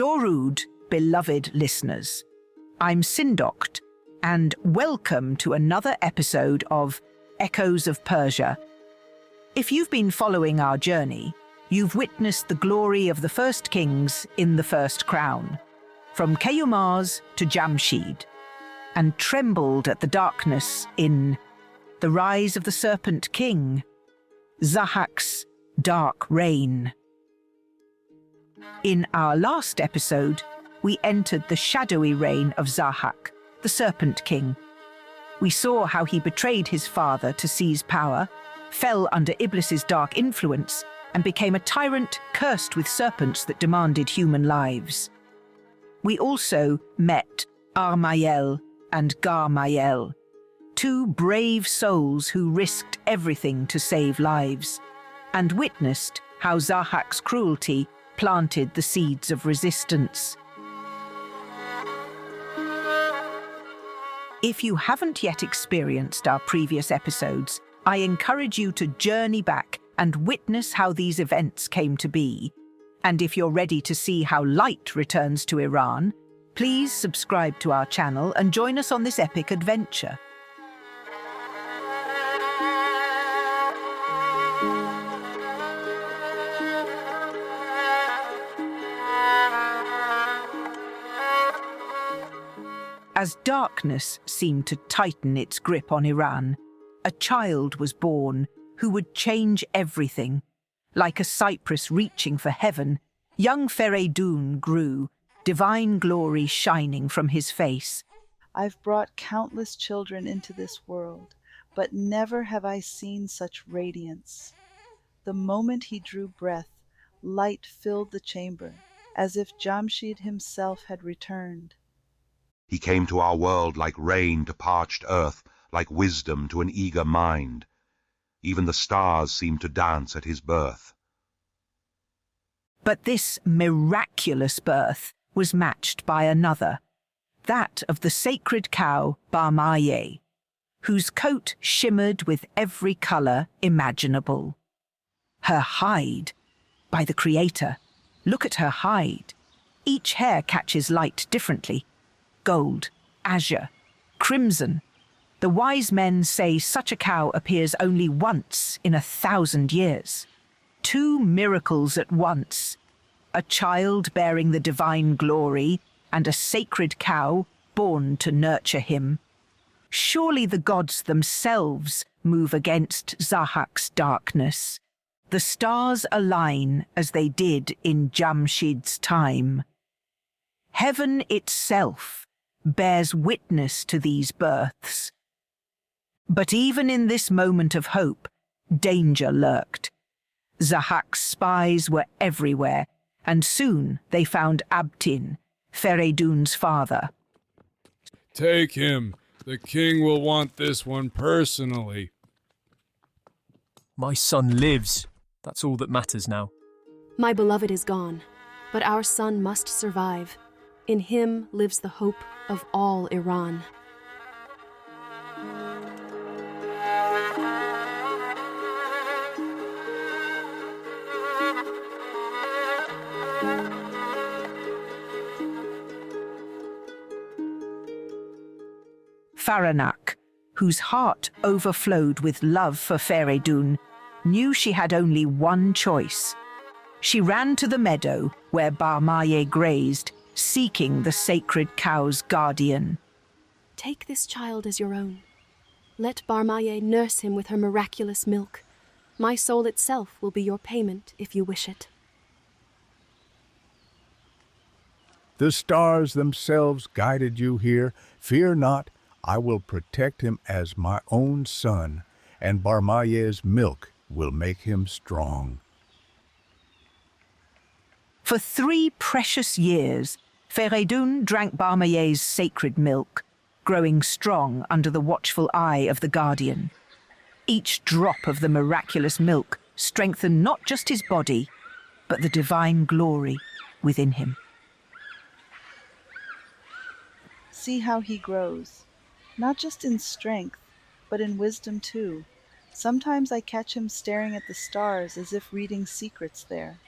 Dorud, beloved listeners. I'm Sindokt, and welcome to another episode of Echoes of Persia. If you've been following our journey, you've witnessed the glory of the first kings in the first crown, from Kayumars to Jamshid, and trembled at the darkness in The Rise of the Serpent King, Zahak's Dark Reign. In our last episode, we entered the shadowy reign of Zahak, the Serpent King. We saw how he betrayed his father to seize power, fell under Iblis's dark influence, and became a tyrant cursed with serpents that demanded human lives. We also met Barmayeh and Barmayeh, two brave souls who risked everything to save lives, and witnessed how Zahak's cruelty planted the seeds of resistance. If you haven't yet experienced our previous episodes, I encourage you to journey back and witness how these events came to be. And if you're ready to see how light returns to Iran, please subscribe to our channel and join us on this epic adventure. As darkness seemed to tighten its grip on Iran, a child was born who would change everything. Like a cypress reaching for heaven, young Feridun grew, divine glory shining from his face. I've brought countless children into this world, but never have I seen such radiance. The moment he drew breath, light filled the chamber, as if Jamshid himself had returned. He came to our world like rain to parched earth, like wisdom to an eager mind. Even the stars seemed to dance at his birth. But this miraculous birth was matched by another, that of the sacred cow Barmayeh, whose coat shimmered with every color imaginable. Her hide, by the Creator, look at her hide. Each hair catches light differently. Gold, azure, crimson. The wise men say such a cow appears only once in 1,000 years. Two miracles at once, a child bearing the divine glory and a sacred cow born to nurture him. Surely the gods themselves move against Zahak's darkness. The stars align as they did in Jamshid's time. Heaven itself bears witness to these births. But even in this moment of hope, danger lurked. Zahak's spies were everywhere, and soon they found Abtin, Feridun's father. Take him. The king will want this one personally. My son lives. That's all that matters now. My beloved is gone, but our son must survive. In him lives the hope of all Iran. Faranak, whose heart overflowed with love for Feridun, knew she had only one choice. She ran to the meadow where Barmayeh grazed, seeking the sacred cow's guardian. Take this child as your own. Let Barmayeh nurse him with her miraculous milk. My soul itself will be your payment if you wish it. The stars themselves guided you here. Fear not, I will protect him as my own son, and Barmayeh's milk will make him strong. For 3 precious years, Feridun drank Barmayeh's sacred milk, growing strong under the watchful eye of the guardian. Each drop of the miraculous milk strengthened not just his body, but the divine glory within him. See how he grows, not just in strength, but in wisdom too. Sometimes I catch him staring at the stars as if reading secrets there.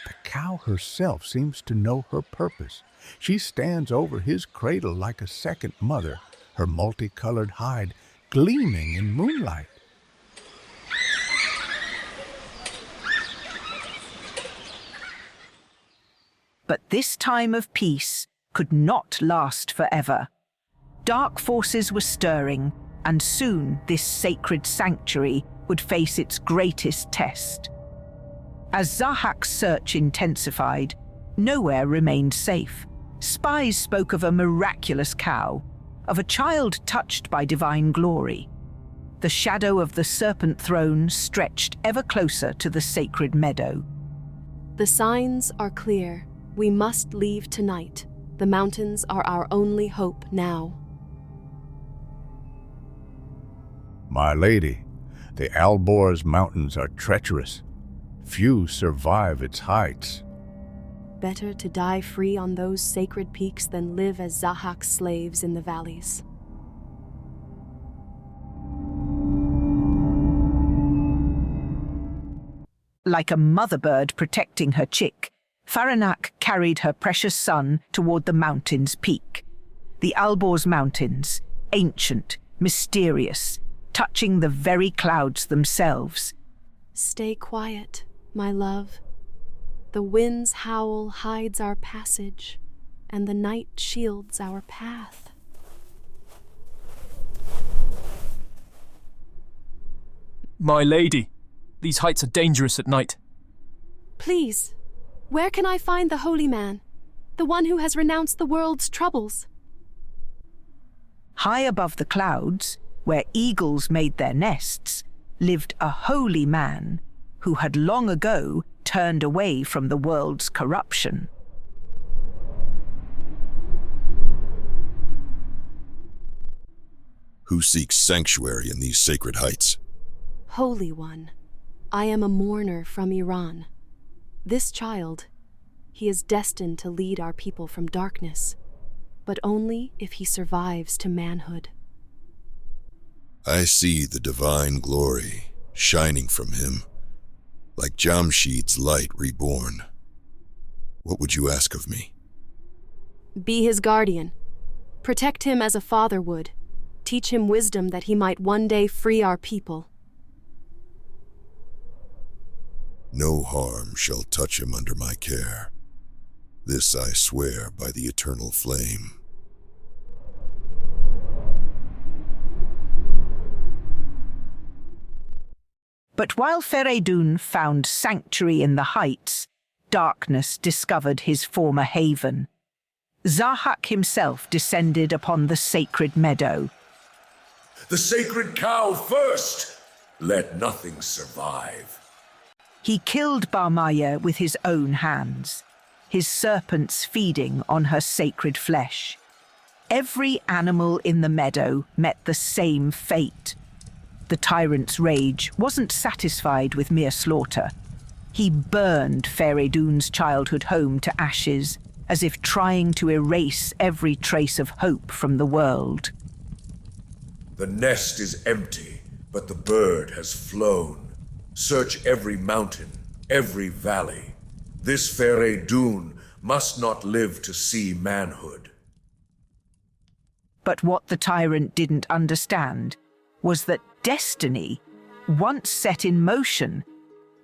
The cow herself seems to know her purpose. She stands over his cradle like a second mother, her multicolored hide gleaming in moonlight. But this time of peace could not last forever. Dark forces were stirring, and soon this sacred sanctuary would face its greatest test. As Zahak's search intensified, nowhere remained safe. Spies spoke of a miraculous cow, of a child touched by divine glory. The shadow of the serpent throne stretched ever closer to the sacred meadow. The signs are clear. We must leave tonight. The mountains are our only hope now. My lady, the Alborz Mountains are treacherous. Few survive its heights. Better to die free on those sacred peaks than live as Zahak's slaves in the valleys. Like a mother bird protecting her chick, Faranak carried her precious son toward the mountain's peak. The Alborz Mountains, ancient, mysterious, touching the very clouds themselves. Stay quiet, my love. The wind's howl hides our passage, and the night shields our path. My lady, these heights are dangerous at night. Please, where can I find the holy man, the one who has renounced the world's troubles? High above the clouds, where eagles made their nests, lived a holy man who had long ago turned away from the world's corruption. Who seeks sanctuary in these sacred heights? Holy One, I am a mourner from Iran. This child, he is destined to lead our people from darkness, but only if he survives to manhood. I see the divine glory shining from him, like Jamshid's light reborn. What would you ask of me? Be his guardian. Protect him as a father would. Teach him wisdom that he might one day free our people. No harm shall touch him under my care. This I swear by the eternal flame. But while Feridun found sanctuary in the heights, darkness discovered his former haven. Zahak himself descended upon the sacred meadow. The sacred cow first! Let nothing survive. He killed Barmayeh with his own hands, his serpents feeding on her sacred flesh. Every animal in the meadow met the same fate. The tyrant's rage wasn't satisfied with mere slaughter. He burned Feridun's childhood home to ashes, as if trying to erase every trace of hope from the world. The nest is empty, but the bird has flown. Search every mountain, every valley. This Feridun must not live to see manhood. But what the tyrant didn't understand was that destiny, once set in motion,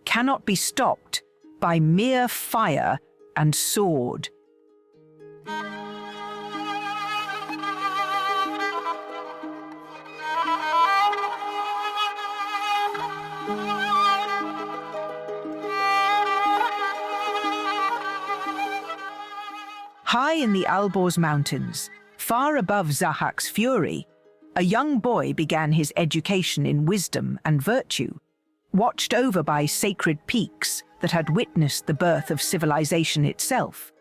cannot be stopped by mere fire and sword. High in the Alborz Mountains, far above Zahak's fury, a young boy began his education in wisdom and virtue, watched over by sacred peaks that had witnessed the birth of civilization itself.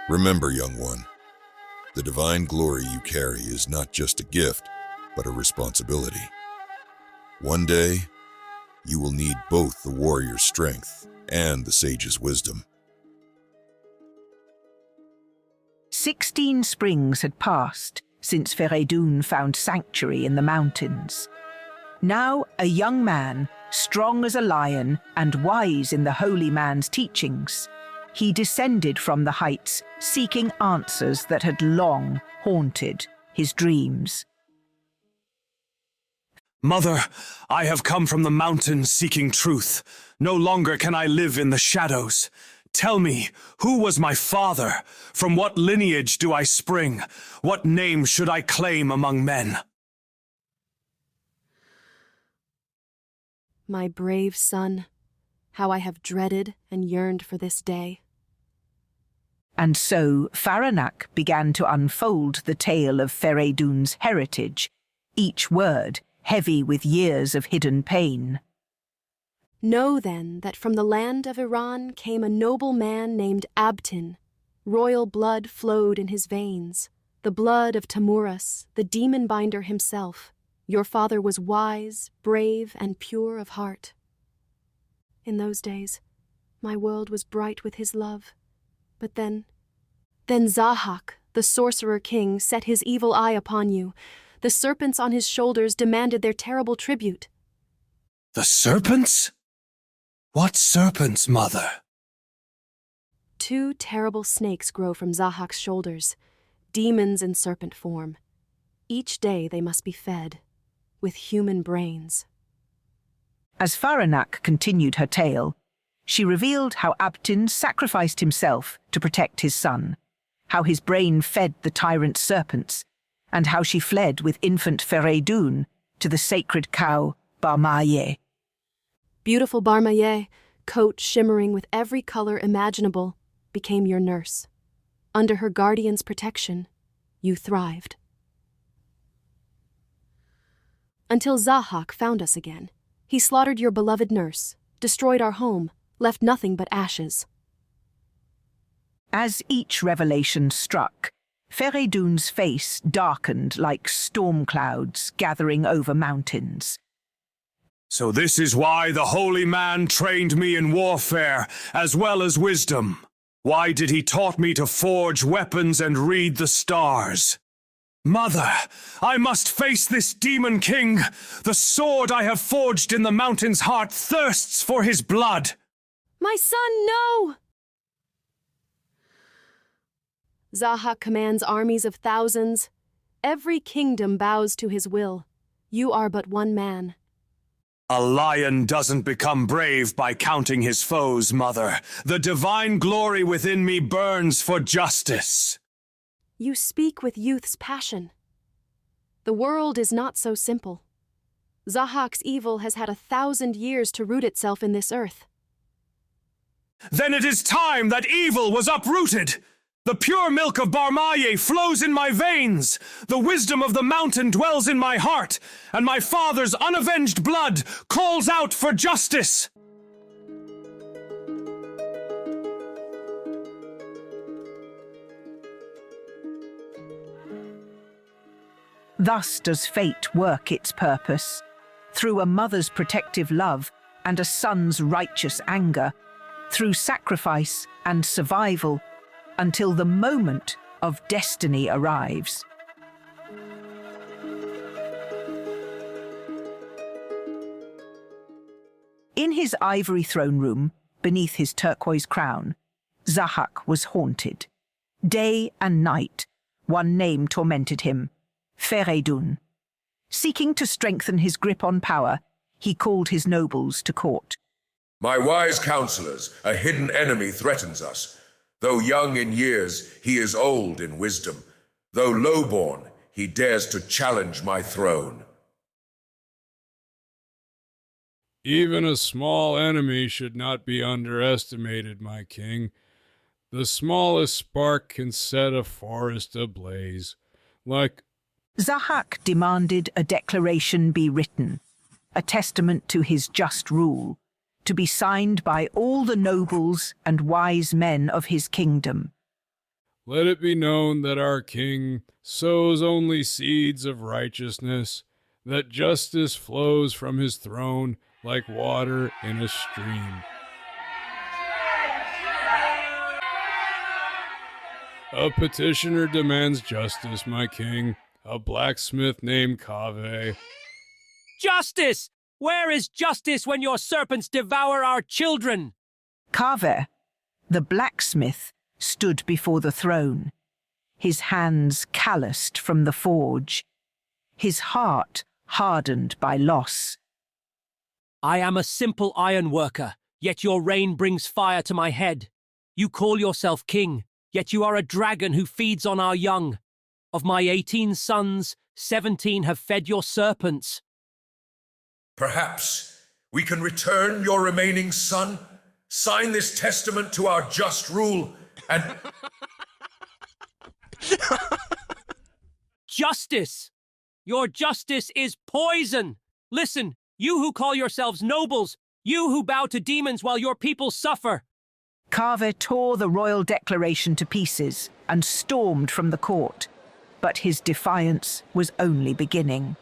Remember, young one, the divine glory you carry is not just a gift, but a responsibility. One day, you will need both the warrior's strength and the sage's wisdom. 16 springs had passed since Feridun found sanctuary in the mountains. Now a young man, strong as a lion and wise in the holy man's teachings, he descended from the heights, seeking answers that had long haunted his dreams. Mother, I have come from the mountains seeking truth. No longer can I live in the shadows. Tell me, who was my father? From what lineage do I spring? What name should I claim among men? My brave son, how I have dreaded and yearned for this day. And so Faranak began to unfold the tale of Feridun's heritage, each word heavy with years of hidden pain. Know then that from the land of Iran came a noble man named Abtin. Royal blood flowed in his veins, the blood of Tamuras, the demon binder himself. Your father was wise, brave, and pure of heart. In those days, my world was bright with his love. But then Zahak, the sorcerer king, set his evil eye upon you. The serpents on his shoulders demanded their terrible tribute. The serpents? What serpents, mother? 2 terrible snakes grow from Zahak's shoulders, demons in serpent form. Each day they must be fed with human brains. As Faranak continued her tale, she revealed how Abtin sacrificed himself to protect his son, how his brain fed the tyrant serpents, and how she fled with infant Feridun to the sacred cow Barmayeh. Beautiful Barmayeh, coat shimmering with every color imaginable, became your nurse. Under her guardian's protection, you thrived. Until Zahak found us again. He slaughtered your beloved nurse, destroyed our home, left nothing but ashes. As each revelation struck, Feridun's face darkened like storm clouds gathering over mountains. So this is why the holy man trained me in warfare, as well as wisdom. Why did he taught me to forge weapons and read the stars? Mother, I must face this demon king. The sword I have forged in the mountain's heart thirsts for his blood. My son, no! Zahak commands armies of thousands. Every kingdom bows to his will. You are but one man. A lion doesn't become brave by counting his foes, Mother. The divine glory within me burns for justice. You speak with youth's passion. The world is not so simple. Zahak's evil has had 1,000 years to root itself in this earth. Then it is time that evil was uprooted. The pure milk of Barmayeh flows in my veins. The wisdom of the mountain dwells in my heart, and my father's unavenged blood calls out for justice. Thus does fate work its purpose. Through a mother's protective love and a son's righteous anger, through sacrifice and survival, until the moment of destiny arrives. In his ivory throne room, beneath his turquoise crown, Zahak was haunted. Day and night, one name tormented him, Feridun. Seeking to strengthen his grip on power, he called his nobles to court. My wise counselors, a hidden enemy threatens us. Though young in years, he is old in wisdom. Though lowborn, he dares to challenge my throne. Even a small enemy should not be underestimated, my king. The smallest spark can set a forest ablaze. Zahak demanded a declaration be written, a testament to his just rule, to be signed by all the nobles and wise men of his kingdom. Let it be known that our king sows only seeds of righteousness, that justice flows from his throne like water in a stream. A petitioner demands justice, my king, a blacksmith named Kaveh. Justice! Where is justice when your serpents devour our children? Kaveh, The blacksmith stood before the throne, his hands calloused from the forge, his heart hardened by loss. I am a simple iron worker, yet your reign brings fire to my head. You call yourself king, yet you are a dragon who feeds on our young. Of my 18 sons, 17 have fed your serpents. Perhaps we can return your remaining son, sign this testament to our just rule, and... Justice! Your justice is poison! Listen, you who call yourselves nobles, you who bow to demons while your people suffer. Kaveh tore the royal declaration to pieces and stormed from the court, but his defiance was only beginning.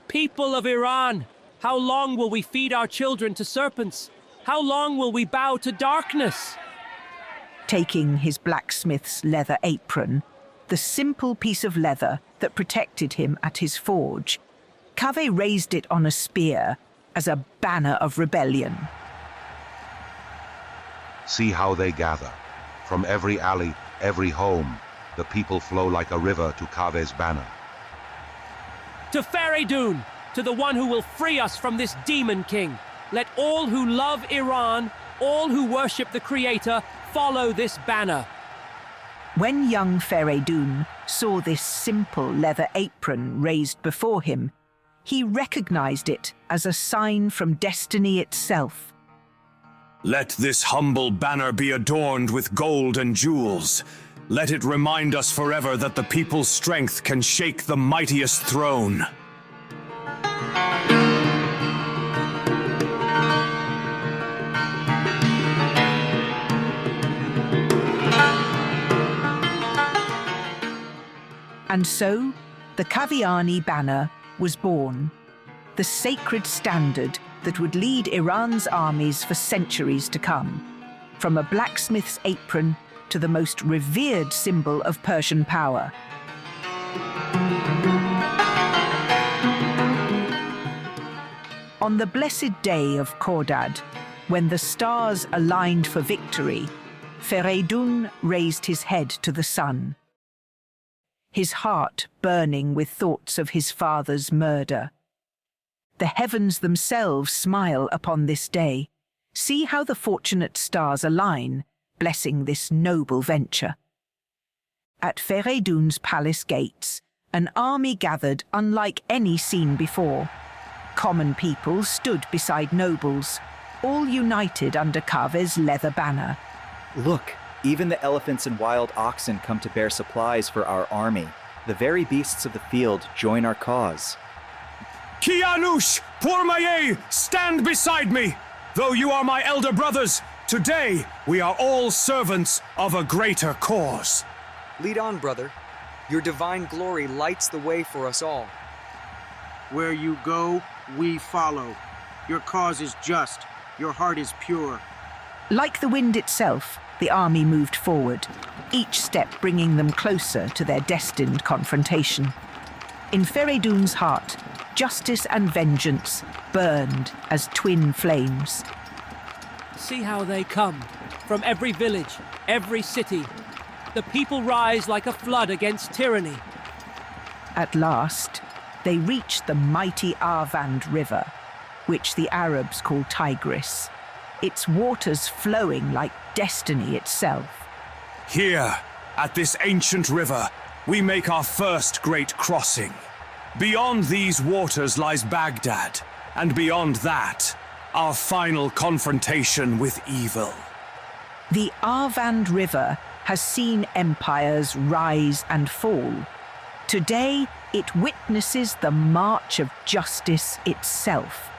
People of Iran, how long will we feed our children to serpents? How long will we bow to darkness? Taking his blacksmith's leather apron, the simple piece of leather that protected him at his forge, Kaveh raised it on a spear as a banner of rebellion. See how they gather. From every alley, every home, the people flow like a river to Kaveh's banner. To Feridun, to the one who will free us from this demon king. Let all who love Iran, all who worship the Creator, follow this banner. When young Feridun saw this simple leather apron raised before him, he recognized it as a sign from destiny itself. Let this humble banner be adorned with gold and jewels. Let it remind us forever that the people's strength can shake the mightiest throne. And so, the Kaviani Banner was born, the sacred standard that would lead Iran's armies for centuries to come, from a blacksmith's apron to the most revered symbol of Persian power. On the blessed day of Khordad, when the stars aligned for victory, Feridun raised his head to the sun, his heart burning with thoughts of his father's murder. The heavens themselves smile upon this day. See how the fortunate stars align, blessing this noble venture. At Feridun's palace gates, an army gathered unlike any seen before. Common people stood beside nobles, all united under Kaveh's leather banner. Look, even the elephants and wild oxen come to bear supplies for our army. The very beasts of the field join our cause. Kianush, Barmayeh, stand beside me! Though you are my elder brothers, today we are all servants of a greater cause. Lead on, brother. Your divine glory lights the way for us all. Where you go, we follow. Your cause is just. Your heart is pure. Like the wind itself, the army moved forward, each step bringing them closer to their destined confrontation. In Feridun's heart, justice and vengeance burned as twin flames. See how they come, from every village, every city. The people rise like a flood against tyranny. At last, they reached the mighty Arvand River, which the Arabs call Tigris, its waters flowing like destiny itself. Here, at this ancient river, we make our first great crossing. Beyond these waters lies Baghdad, and beyond that, our final confrontation with evil. The Arvand River has seen empires rise and fall. Today, it witnesses the march of justice itself.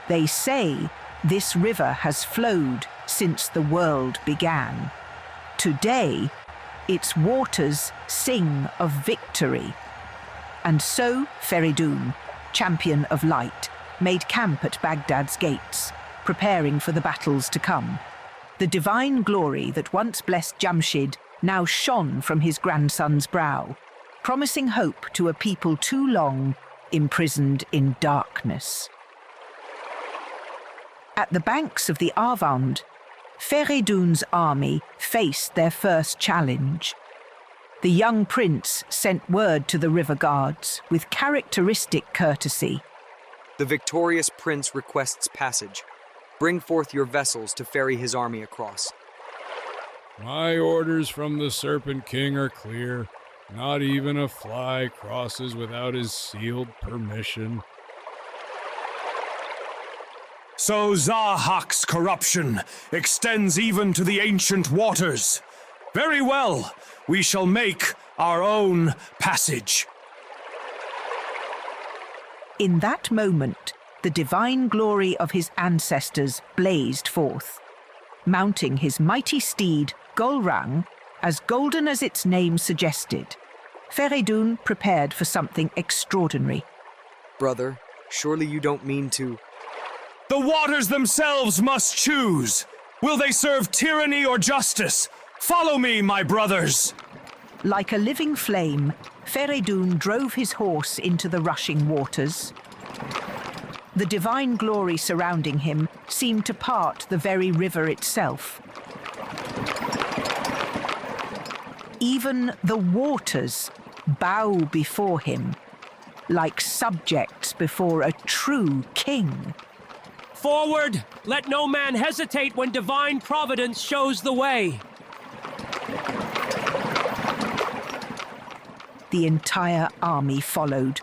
They say this river has flowed since the world began. Today, its waters sing of victory. And so Feridun, champion of light, made camp at Baghdad's gates, preparing for the battles to come. The divine glory that once blessed Jamshid now shone from his grandson's brow, promising hope to a people too long imprisoned in darkness. At the banks of the Arvand, Feridun's army faced their first challenge. The young prince sent word to the river guards with characteristic courtesy. The victorious prince requests passage. Bring forth your vessels to ferry his army across. My orders from the Serpent King are clear. Not even a fly crosses without his sealed permission. So Zahak's corruption extends even to the ancient waters. Very well, we shall make our own passage. In that moment, the divine glory of his ancestors blazed forth. Mounting his mighty steed, Golrang, as golden as its name suggested, Feridun prepared for something extraordinary. Brother, surely you don't mean to... The waters themselves must choose. Will they serve tyranny or justice? Follow me, my brothers. Like a living flame, Feridun drove his horse into the rushing waters. The divine glory surrounding him seemed to part the very river itself. Even the waters bow before him, like subjects before a true king. Forward! Let no man hesitate when divine providence shows the way. The entire army followed,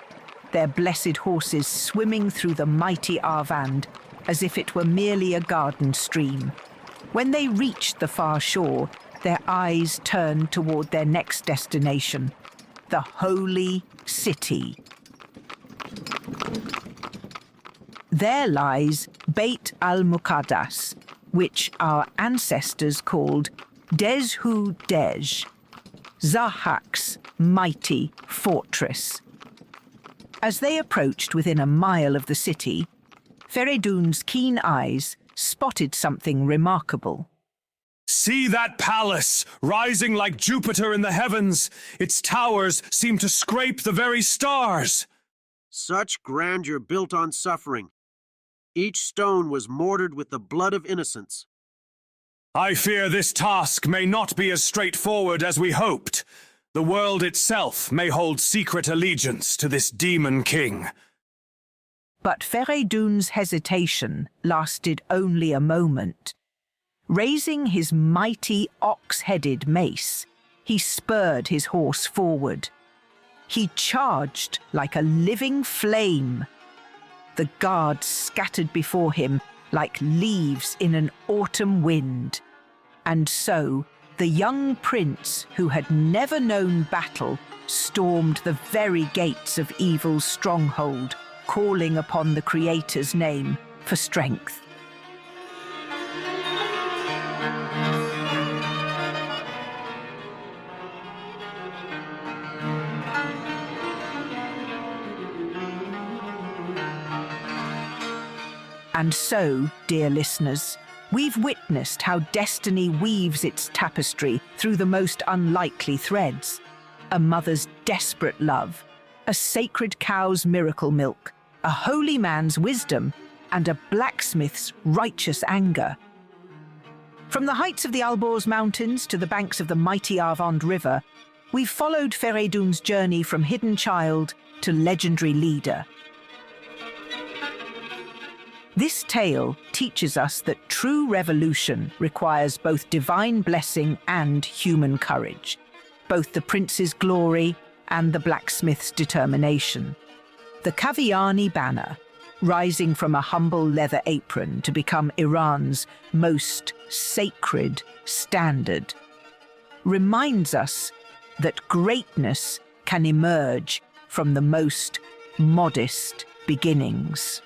their blessed horses swimming through the mighty Arvand as if it were merely a garden stream. When they reached the far shore, their eyes turned toward their next destination, the holy city. There lies Beit al-Muqaddas, which our ancestors called Dej-hu-Dej, Zahak's mighty fortress. As they approached within a mile of the city, Feridun's keen eyes spotted something remarkable. See that palace, rising like Jupiter in the heavens. Its towers seem to scrape the very stars. Such grandeur built on suffering. Each stone was mortared with the blood of innocents. I fear this task may not be as straightforward as we hoped. The world itself may hold secret allegiance to this demon king. But Feridun's hesitation lasted only a moment. Raising his mighty ox-headed mace, he spurred his horse forward. He charged like a living flame. The guards scattered before him like leaves in an autumn wind. And so, the young prince, who had never known battle, stormed the very gates of evil's stronghold, calling upon the Creator's name for strength. And so, dear listeners, we've witnessed how destiny weaves its tapestry through the most unlikely threads. A mother's desperate love, a sacred cow's miracle milk, a holy man's wisdom, and a blacksmith's righteous anger. From the heights of the Alborz Mountains to the banks of the mighty Arvand River, we've followed Feridun's journey from hidden child to legendary leader. This tale teaches us that true revolution requires both divine blessing and human courage, both the prince's glory and the blacksmith's determination. The Kaviani Banner, rising from a humble leather apron to become Iran's most sacred standard, reminds us that greatness can emerge from the most modest beginnings.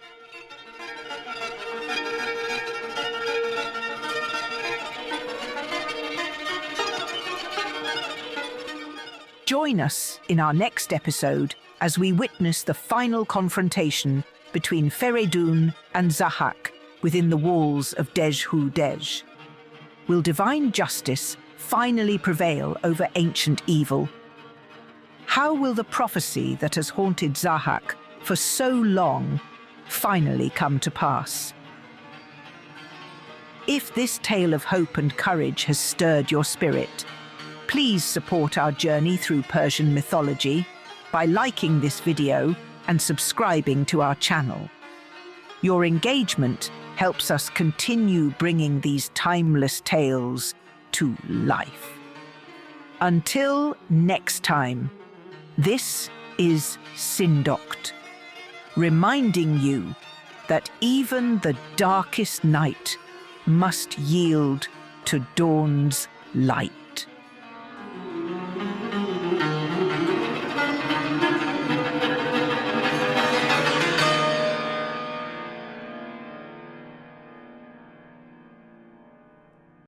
Join us in our next episode as we witness the final confrontation between Feridun and Zahak within the walls of Dej-hu-Dej. Will divine justice finally prevail over ancient evil? How will the prophecy that has haunted Zahak for so long finally come to pass? If this tale of hope and courage has stirred your spirit, please support our journey through Persian mythology by liking this video and subscribing to our channel. Your engagement helps us continue bringing these timeless tales to life. Until next time, this is Sindokt, reminding you that even the darkest night must yield to dawn's light.